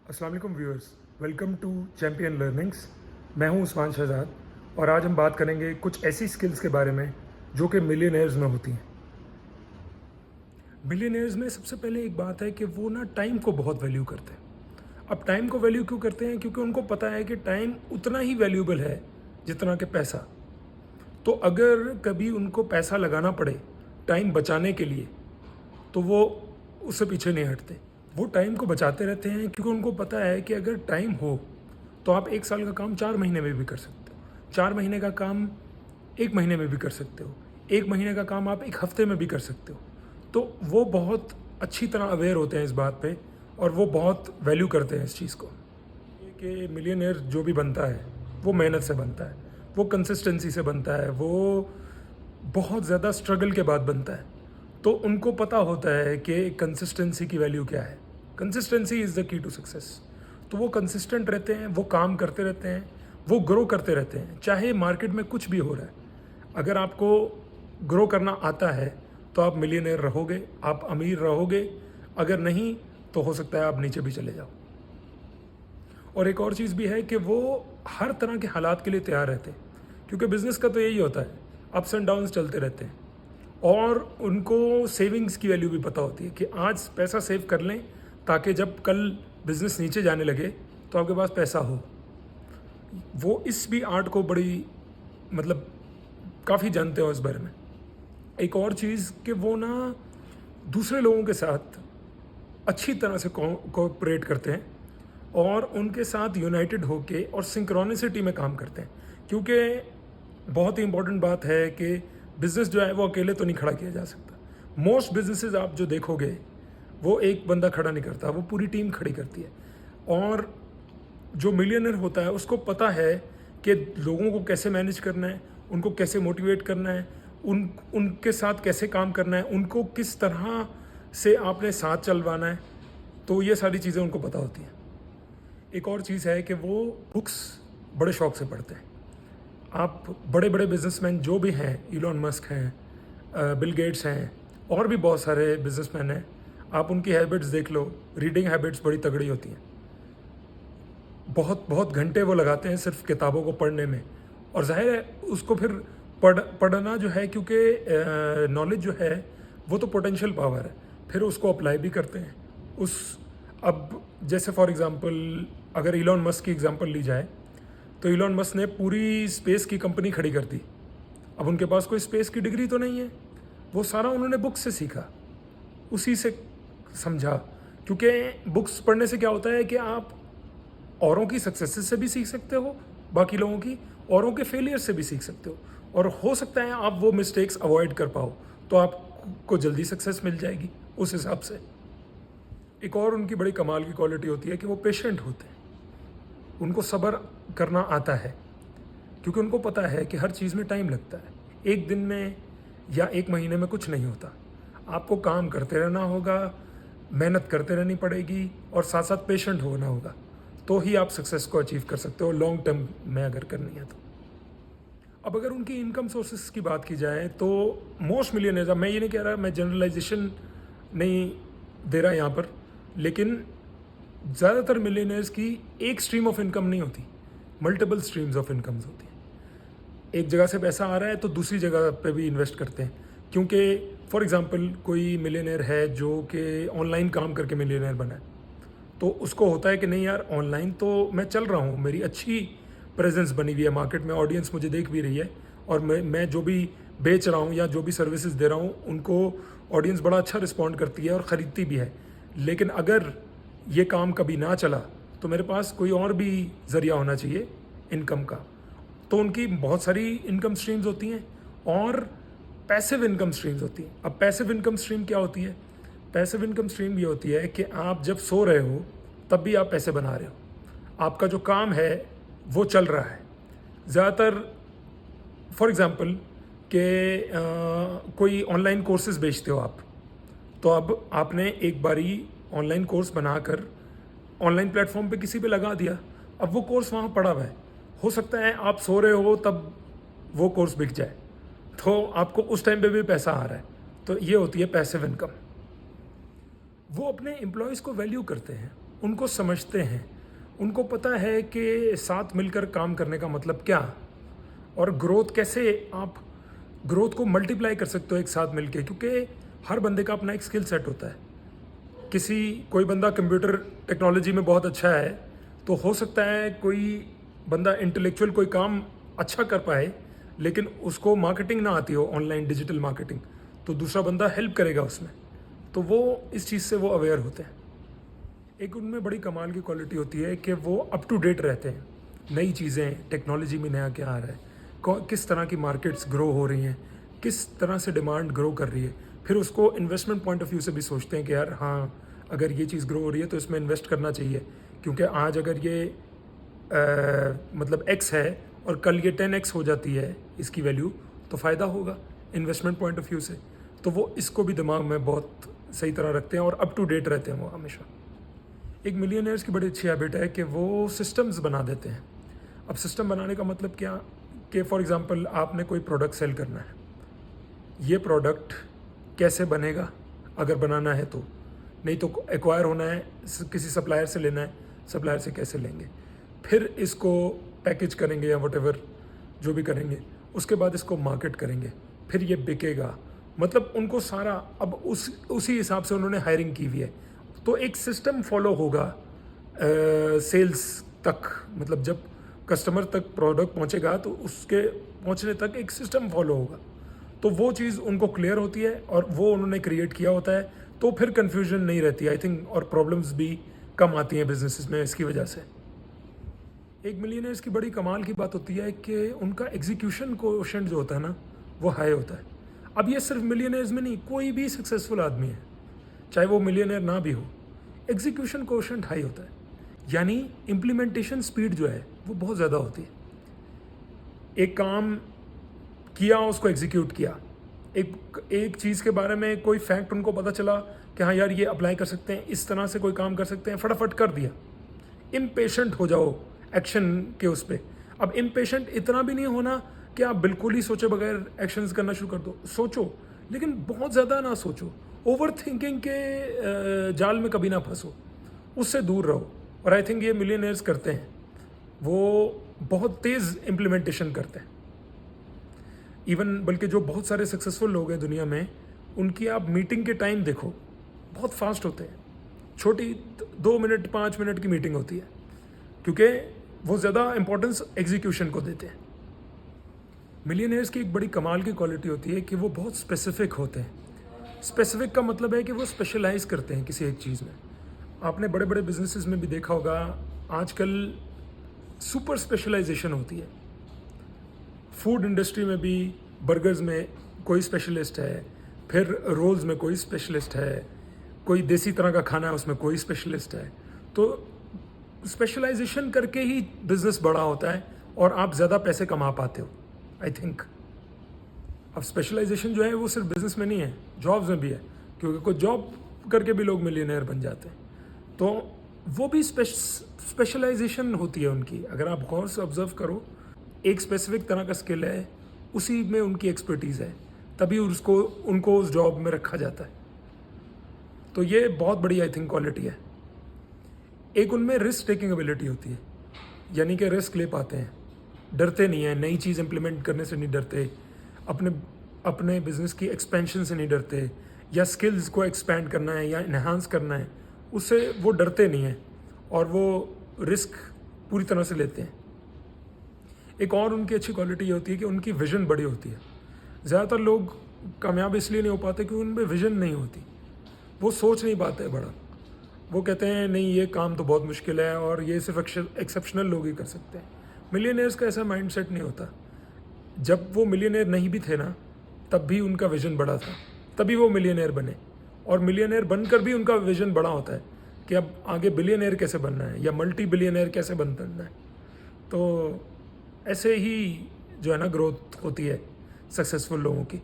अस्सलाम वालेकुम viewers, welcome to champion learnings. मैं हूं उस्मान शहजाद और आज हम बात करेंगे कुछ ऐसी स्किल्स के बारे में जो कि मिलियनेयर्स में होती हैं। मिलियनेयर्स में सबसे पहले एक बात है कि वो ना टाइम को बहुत वैल्यू करते हैं। अब टाइम को वैल्यू क्यों करते हैं? क्योंकि उनको पता है कि टाइम उतना ही वैल्यूबल है जितना कि पैसा। तो अगर कभी उनको पैसा लगाना पड़े टाइम बचाने के लिए तो वो उससे पीछे नहीं हटते। वो टाइम को बचाते रहते हैं क्योंकि उनको पता है कि अगर टाइम हो तो आप 1 साल का काम 4 महीने में भी कर सकते हो, 4 महीने का काम 1 महीने में भी कर सकते हो, 1 महीने का काम आप 1 हफ्ते में भी कर सकते हो। तो वो बहुत अच्छी तरह अवेयर होते हैं इस बात पे और वो बहुत वैल्यू करते हैं इस चीज़ को। ये कि मिलियनेयर जो भी बनता है वो मेहनत से बनता है, वो कंसिस्टेंसी से बनता है, वो बहुत ज़्यादा स्ट्रगल के बाद बनता है। तो उनको पता होता है कि कंसिस्टेंसी की वैल्यू क्या है। Consistency is the key to success. तो वो कंसिस्टेंट रहते हैं, वो काम करते रहते हैं, वो ग्रो करते रहते हैं, चाहे मार्केट में कुछ भी हो रहा है। अगर आपको ग्रो करना आता है तो आप मिलियनेयर रहोगे, आप अमीर रहोगे। अगर नहीं तो हो सकता है आप नीचे भी चले जाओ। और एक और चीज़ भी है कि वो हर तरह के हालात के लिए तैयार रहते हैं, क्योंकि बिज़नेस का तो यही होता है, अप्स एंड डाउन्स चलते रहते हैं। और उनको सेविंग्स की वैल्यू भी पता होती है कि आज पैसा सेव कर लें ताकि जब कल बिज़नेस नीचे जाने लगे तो आपके पास पैसा हो। वो इस भी आर्ट को बड़ी मतलब काफ़ी जानते हो इस बारे में। एक और चीज़ कि वो ना दूसरे लोगों के साथ अच्छी तरह से कोऑपरेट करते हैं और उनके साथ यूनाइटेड होके और सिंक्रोनिसिटी में काम करते हैं। क्योंकि बहुत ही इंपॉर्टेंट बात है कि बिज़नेस जो है वो अकेले तो नहीं खड़ा किया जा सकता। मोस्ट बिजनेसेस आप जो देखोगे वो एक बंदा खड़ा नहीं करता, वो पूरी टीम खड़ी करती है। और जो मिलियनर होता है उसको पता है कि लोगों को कैसे मैनेज करना है, उनको कैसे मोटिवेट करना है, उनके साथ कैसे काम करना है, उनको किस तरह से आपने साथ चलवाना है। तो ये सारी चीज़ें उनको पता होती हैं। एक और चीज़ है कि वो बुक्स बड़े शौक से पढ़ते हैं। आप बड़े बड़े बिजनेसमैन जो भी हैं, इलॉन मस्क हैं, बिल गेट्स हैं, और भी बहुत सारे बिजनेसमैन हैं, आप उनकी हैबिट्स देख लो, रीडिंग हैबिट्स बड़ी तगड़ी होती हैं। बहुत बहुत घंटे वो लगाते हैं सिर्फ किताबों को पढ़ने में। और जाहिर है उसको फिर पढ़ना जो है, क्योंकि नॉलेज जो है वो तो पोटेंशियल पावर है, फिर उसको अप्लाई भी करते हैं उस। अब जैसे फॉर एग्ज़ाम्पल अगर इलॉन मस्क की एग्ज़ाम्पल ली जाए तो इलॉन मस्क ने पूरी स्पेस की कंपनी खड़ी कर दी। अब उनके पास कोई स्पेस की डिग्री तो नहीं है, वो सारा उन्होंने बुक से सीखा, उसी से समझा। क्योंकि बुक्स पढ़ने से क्या होता है कि आप औरों की सक्सेसेस से भी सीख सकते हो, बाकी लोगों की औरों के फेलियर से भी सीख सकते हो, और हो सकता है आप वो मिस्टेक्स अवॉइड कर पाओ तो आपको जल्दी सक्सेस मिल जाएगी उस हिसाब से। एक और उनकी बड़ी कमाल की क्वालिटी होती है कि वो पेशेंट होते हैं, उनको सब्र करना आता है, क्योंकि उनको पता है कि हर चीज़ में टाइम लगता है। एक दिन में या 1 महीने में कुछ नहीं होता। आपको काम करते रहना होगा, मेहनत करते रहनी पड़ेगी और साथ साथ पेशेंट होना होगा, तो ही आप सक्सेस को अचीव कर सकते हो लॉन्ग टर्म में अगर करनी है तो। अब अगर उनकी इनकम सोर्सेज की बात की जाए तो मोस्ट मिलियनर्स, मैं ये नहीं कह रहा, मैं जनरलाइजेशन नहीं दे रहा यहाँ पर, लेकिन ज़्यादातर मिलियनर्स की एक स्ट्रीम ऑफ इनकम नहीं होती, मल्टीपल स्ट्रीम्स ऑफ इनकम्स होती हैं। एक जगह से पैसा आ रहा है तो दूसरी जगह पे भी इन्वेस्ट करते हैं। क्योंकि फॉर एग्जांपल कोई मिलियनर है जो कि ऑनलाइन काम करके मिलियनर बना है, तो उसको होता है कि नहीं यार, ऑनलाइन तो मैं चल रहा हूँ, मेरी अच्छी प्रेजेंस बनी हुई है मार्केट में, ऑडियंस मुझे देख भी रही है, और मैं जो भी बेच रहा हूँ या जो भी सर्विसेज दे रहा हूँ उनको ऑडियंस बड़ा अच्छा रिस्पॉन्ड करती है और ख़रीदती भी है। लेकिन अगर ये काम कभी ना चला तो मेरे पास कोई और भी ज़रिया होना चाहिए इनकम का। तो उनकी बहुत सारी इनकम स्ट्रीम्स होती हैं और पैसिव इनकम स्ट्रीम्स होती हैं। अब पैसिव इनकम स्ट्रीम क्या होती है? पैसिव इनकम स्ट्रीम ये होती है कि आप जब सो रहे हो तब भी आप पैसे बना रहे हो, आपका जो काम है वो चल रहा है। ज़्यादातर फॉर एग्ज़ाम्पल कि कोई ऑनलाइन कोर्सेज बेचते हो आप, तो अब आपने एक बारी ऑनलाइन कोर्स बनाकर ऑनलाइन प्लेटफॉर्म पे किसी पे लगा दिया, अब वो कोर्स वहाँ पड़ा हुआ है, हो सकता है आप सो रहे हो तब वो कोर्स बिक जाए, तो आपको उस टाइम पे भी पैसा आ रहा है। तो ये होती है पैसिव इनकम। वो अपने एम्प्लॉयज़ को वैल्यू करते हैं, उनको समझते हैं, उनको पता है कि साथ मिलकर काम करने का मतलब क्या, और ग्रोथ कैसे आप ग्रोथ को मल्टीप्लाई कर सकते हो एक साथ मिलके, क्योंकि हर बंदे का अपना एक स्किल सेट होता है। कोई बंदा कंप्यूटर टेक्नोलॉजी में बहुत अच्छा है, तो हो सकता है कोई बंदा इंटेलेक्चुअल कोई काम अच्छा कर पाए, लेकिन उसको मार्केटिंग ना आती हो, ऑनलाइन डिजिटल मार्केटिंग, तो दूसरा बंदा हेल्प करेगा उसमें। तो वो इस चीज़ से वो अवेयर होते हैं। एक उनमें बड़ी कमाल की क्वालिटी होती है कि वो अप टू डेट रहते हैं। नई चीज़ें, टेक्नोलॉजी में नया क्या आ रहा है, किस तरह की मार्केट्स ग्रो हो रही हैं, किस तरह से डिमांड ग्रो कर रही है, फिर उसको इन्वेस्टमेंट पॉइंट ऑफ व्यू से भी सोचते हैं कि यार हाँ, अगर ये चीज़ ग्रो हो रही है तो इसमें इन्वेस्ट करना चाहिए, क्योंकि आज अगर ये मतलब x है और कल ये 10x हो जाती है इसकी वैल्यू, तो फ़ायदा होगा इन्वेस्टमेंट पॉइंट ऑफ व्यू से। तो वो इसको भी दिमाग में बहुत सही तरह रखते हैं और अप टू डेट रहते हैं वो हमेशा। एक मिलियनर्स की बड़ी अच्छी हैबिट है कि वो सिस्टम्स बना देते हैं। अब सिस्टम बनाने का मतलब क्या, कि फॉर एग्जांपल आपने कोई प्रोडक्ट सेल करना है, ये प्रोडक्ट कैसे बनेगा अगर बनाना है तो, नहीं तो एक्वायर होना है, किसी सप्लायर से लेना है, सप्लायर से कैसे लेंगे, फिर इसको पैकेज करेंगे या वटेवर जो भी करेंगे, उसके बाद इसको मार्केट करेंगे, फिर ये बिकेगा। मतलब उनको सारा अब उसी हिसाब से उन्होंने हायरिंग की हुई है, तो एक सिस्टम फॉलो होगा सेल्स तक। मतलब जब कस्टमर तक प्रोडक्ट पहुंचेगा तो उसके पहुंचने तक एक सिस्टम फॉलो होगा, तो वो चीज़ उनको क्लियर होती है और वो उन्होंने क्रिएट किया होता है, तो फिर कन्फ्यूजन नहीं रहती आई थिंक, और प्रॉब्लम्स भी कम आती हैं बिजनेसेस में इसकी वजह से। एक मिलियनर्स की बड़ी कमाल की बात होती है कि उनका एग्जीक्यूशन कोएफिशिएंट जो होता है ना, वो हाई होता है। अब ये सिर्फ मिलियनर्स में नहीं, कोई भी सक्सेसफुल आदमी है, चाहे वो मिलियनर ना भी हो, एग्जीक्यूशन कोएफिशिएंट हाई होता है, यानी इम्प्लीमेंटेशन स्पीड जो है वो बहुत ज़्यादा होती है। एक काम किया, उसको एग्जीक्यूट किया, एक चीज़ के बारे में कोई फैक्ट उनको पता चला कि हाँ यार ये अप्लाई कर सकते हैं, इस तरह से कोई काम कर सकते हैं, फटाफट कर दिया। इम्पेशेंट हो जाओ एक्शन के उस पर। अब इम्पेशेंट इतना भी नहीं होना कि आप बिल्कुल ही सोचे बगैर एक्शंस करना शुरू कर दो, सोचो लेकिन बहुत ज़्यादा ना सोचो, ओवर थिंकिंग के जाल में कभी ना फंसो, उससे दूर रहो। और आई थिंक ये मिलियनर्स करते हैं, वो बहुत तेज़ इम्प्लीमेंटेशन करते हैं। इवन बल्कि जो बहुत सारे सक्सेसफुल लोग हैं दुनिया में, उनकी आप मीटिंग के टाइम देखो, बहुत फास्ट होते हैं। छोटी 2 मिनट 5 मिनट की मीटिंग होती है, क्योंकि वो ज़्यादा इंपॉर्टेंस एग्जीक्यूशन को देते हैं। मिलियनर्स की एक बड़ी कमाल की क्वालिटी होती है कि वो बहुत स्पेसिफिक होते हैं। स्पेसिफिक का मतलब है कि वो स्पेशलाइज करते हैं किसी एक चीज़ में। आपने बड़े बड़े बिजनेसेस में भी देखा होगा, आजकल सुपर स्पेशलाइजेशन होती है। फूड इंडस्ट्री में भी बर्गर्स में कोई स्पेशलिस्ट है, फिर रोल्स में कोई स्पेशलिस्ट है, कोई देसी तरह का खाना है उसमें कोई स्पेशलिस्ट है। तो स्पेशलाइजेशन करके ही बिज़नेस बड़ा होता है और आप ज़्यादा पैसे कमा पाते हो आई थिंक। अब स्पेशलाइजेशन जो है वो सिर्फ बिज़नेस में नहीं है, जॉब्स में भी है, क्योंकि कोई जॉब करके भी लोग मिलियनेयर बन जाते हैं। तो वो भी स्पेशलाइजेशन होती है उनकी। अगर आप गौर से ऑब्जर्व करो, एक स्पेसिफिक तरह का स्किल है, उसी में उनकी एक्सपर्टीज़ है, तभी उनको उस जॉब में रखा जाता है। तो ये बहुत बड़ी आई थिंक क्वालिटी है। एक उनमें रिस्क टेकिंग एबिलिटी होती है, यानी कि रिस्क ले पाते हैं, डरते नहीं हैं, नई चीज़ इंप्लीमेंट करने से नहीं डरते, अपने बिजनेस की एक्सपेंशन से नहीं डरते, या स्किल्स को एक्सपैंड करना है या इन्हांस करना है, उससे वो डरते नहीं हैं और वो रिस्क पूरी तरह से लेते हैं। एक और उनकी अच्छी क्वालिटी ये होती है कि उनकी विजन बड़ी होती है। ज़्यादातर लोग कामयाब इसलिए नहीं हो पाते क्योंकि उनमें विजन नहीं होती, वो सोच नहीं पाते बड़ा। वो कहते हैं नहीं ये काम तो बहुत मुश्किल है और ये सिर्फ एक्सेप्शनल लोग ही कर सकते हैं। मिलियनेयर्स का ऐसा माइंडसेट नहीं होता। जब वो मिलियनेयर नहीं भी थे ना, तब भी उनका विजन बड़ा था, तभी वो मिलियनेयर बने। और मिलियनेयर बनकर भी उनका विजन बड़ा होता है कि अब आगे बिलियनेयर कैसे बनना है या मल्टी बिलियनेयर कैसे बनना है। तो ऐसे ही जो है ना ग्रोथ होती है सक्सेसफुल लोगों की।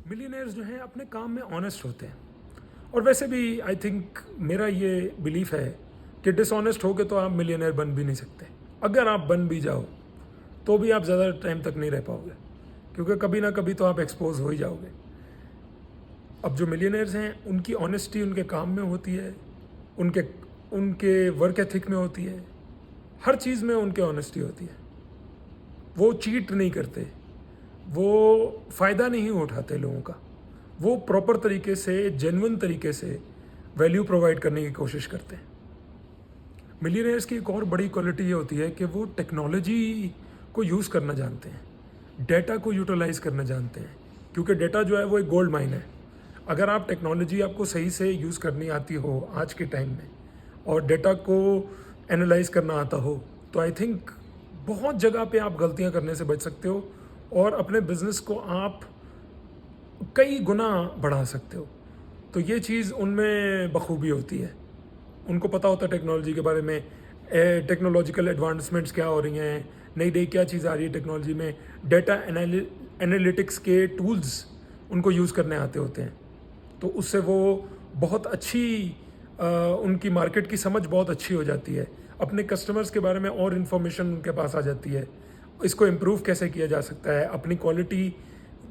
मिलियनेयर्स जो हैं अपने काम में ऑनेस्ट होते हैं। और वैसे भी आई थिंक मेरा ये बिलीफ है कि डिसऑनेस्ट होकर तो आप मिलियनेयर बन भी नहीं सकते। अगर आप बन भी जाओ तो भी आप ज़्यादा टाइम तक नहीं रह पाओगे, क्योंकि कभी ना कभी तो आप एक्सपोज हो ही जाओगे। अब जो मिलियनेयर्स हैं उनकी ऑनेस्टी उनके काम में होती है, उनके उनके वर्क एथिक में होती है, हर चीज़ में उनके ऑनेस्टी होती है। वो चीट नहीं करते, वो फ़ायदा नहीं उठाते लोगों का, वो प्रॉपर तरीके से, जेन्युइन तरीके से वैल्यू प्रोवाइड करने की कोशिश करते हैं। मिलियनेयर्स की एक और बड़ी क्वालिटी ये होती है कि वो टेक्नोलॉजी को यूज़ करना जानते हैं, डेटा को यूटिलाइज़ करना जानते हैं, क्योंकि डेटा जो है वो एक गोल्ड माइन है। अगर आप टेक्नोलॉजी आपको सही से यूज़ करनी आती हो आज के टाइम में और डेटा को एनालाइज करना आता हो, तो आई थिंक बहुत जगह पे आप गलतियां करने से बच सकते हो और अपने बिजनेस को आप कई गुना बढ़ा सकते हो। तो ये चीज़ उनमें बखूबी होती है, उनको पता होता है टेक्नोलॉजी के बारे में, टेक्नोलॉजिकल एडवांसमेंट्स क्या हो रही हैं, नई नई क्या चीज़ आ रही है टेक्नोलॉजी में, डेटा एनालिटिक्स के टूल्स उनको यूज़ करने आते होते हैं। तो उससे वो बहुत अच्छी उनकी मार्केट की समझ बहुत अच्छी हो जाती है, अपने कस्टमर्स के बारे में और इन्फॉर्मेशन उनके पास आ जाती है, इसको इम्प्रूव कैसे किया जा सकता है, अपनी क्वालिटी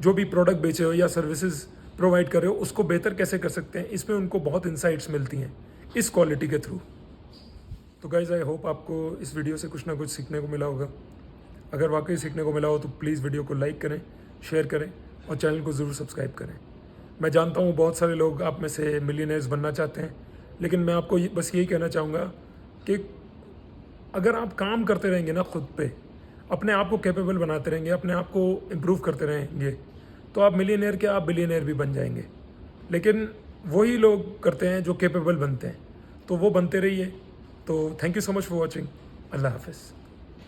जो भी प्रोडक्ट बेचे हो या सर्विसेज प्रोवाइड कर रहे हो उसको बेहतर कैसे कर सकते हैं, इसमें उनको बहुत इंसाइट्स मिलती हैं इस क्वालिटी के थ्रू। तो गाइज आई होप आपको इस वीडियो से कुछ ना कुछ सीखने को मिला होगा। अगर वाकई सीखने को मिला हो तो प्लीज़ वीडियो को लाइक करें, शेयर करें और चैनल को ज़रूर सब्सक्राइब करें। मैं जानता हूँ बहुत सारे लोग आप में से मिलियनेयर्स बनना चाहते हैं, लेकिन मैं आपको बस यही कहना चाहूँगा कि अगर आप काम करते रहेंगे ना खुद पे, अपने आप को कैपेबल बनाते रहेंगे, अपने आप को इम्प्रूव करते रहेंगे, तो आप मिलियनेयर क्या, आप बिलियनेयर भी बन जाएंगे। लेकिन वही लोग करते हैं जो कैपेबल बनते हैं, तो वो बनते रहिए। तो thank you so much for watching. Allah हाफिज़।